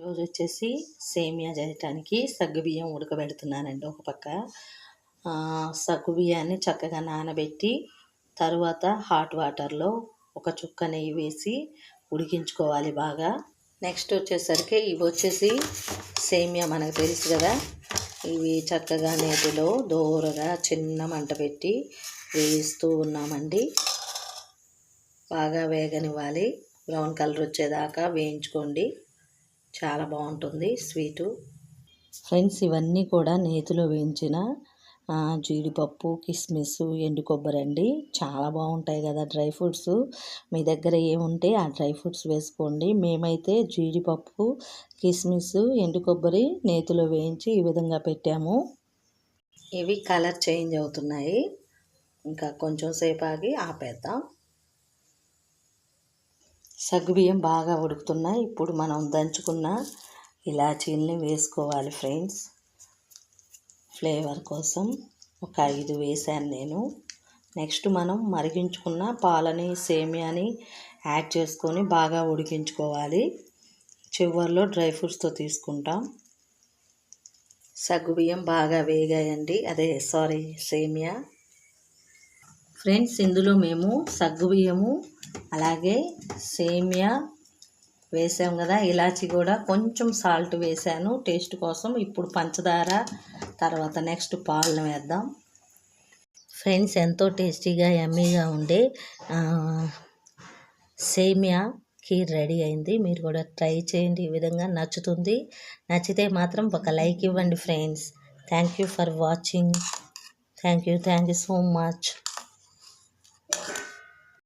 ఈరోజు వచ్చేసి సేమియా చేయటానికి సగ్గుబియ్యం ఉడకబెడుతున్నానండి. ఒక పక్క సగ్గుబియ్యాన్ని చక్కగా నానబెట్టి తరువాత హాట్ వాటర్లో ఒక చుక్క నెయ్యి వేసి ఉడికించుకోవాలి బాగా. నెక్స్ట్ వచ్చేసరికి ఇవి వచ్చేసి సేమియా మనకు తెలుసు కదా, ఇవి చక్కగా నేతిలో దోరగా చిన్న మంట పెట్టి వేయిస్తూ ఉన్నామండి. బాగా వేగనివ్వాలి, బ్రౌన్ కలర్ వచ్చేదాకా వేయించుకోండి. చాలా బాగుంటుంది స్వీటు. ఫ్రెండ్స్, ఇవన్నీ కూడా నేతిలో వేయించిన జీడిపప్పు, కిస్మిస్, ఎండు కొబ్బరి అండి. చాలా బాగుంటాయి కదా డ్రై ఫ్రూట్స్. మీ దగ్గర ఏముంటే ఆ డ్రై ఫ్రూట్స్ వేసుకోండి. మేమైతే జీడిపప్పు, కిస్మిస్, ఎండు కొబ్బరి నేతిలో వేయించి ఈ విధంగా పెట్టాము. ఇవి కలర్ చేంజ్ అవుతున్నాయి, ఇంకా కొంచెం సేపు ఆగి ఆపేద్దాం. సగ్గుబియ్యం బాగా ఉడుకుతున్నాయి. ఇప్పుడు మనం దంచుకున్న ఇలాచీల్ని వేసుకోవాలి ఫ్రెండ్స్. ఫ్లేవర్ కోసం ఒక 5 వేసాను నేను. నెక్స్ట్ మనం మరిగించుకున్న పాలని, సేమియాని యాడ్ చేసుకొని బాగా ఉడికించుకోవాలి. చివరిలో డ్రై ఫ్రూట్స్తో తీసుకుంటాం. సగ్గుబియ్యం బాగా వేగాయండి, సేమియా. ఫ్రెండ్స్, ఇందులో మేము సగ్గుబియ్యము అలాగే సేమియా వేసాం కదా, ఇలాచి కూడా కొంచెం సాల్ట్ వేసాను టేస్ట్ కోసం. ఇప్పుడు పంచదార, తర్వాత నెక్స్ట్ పాలను వేద్దాం. ఫ్రెండ్స్, ఎంతో టేస్టీగా యమ్మీగా ఉండే సేమియా ఖీర్ రెడీ అయింది. మీరు కూడా ట్రై చేయండి, ఈ విధంగా నచ్చుతుంది. నచ్చితే మాత్రం ఒక లైక్ ఇవ్వండి friends. Thank you for watching. Thank you so much.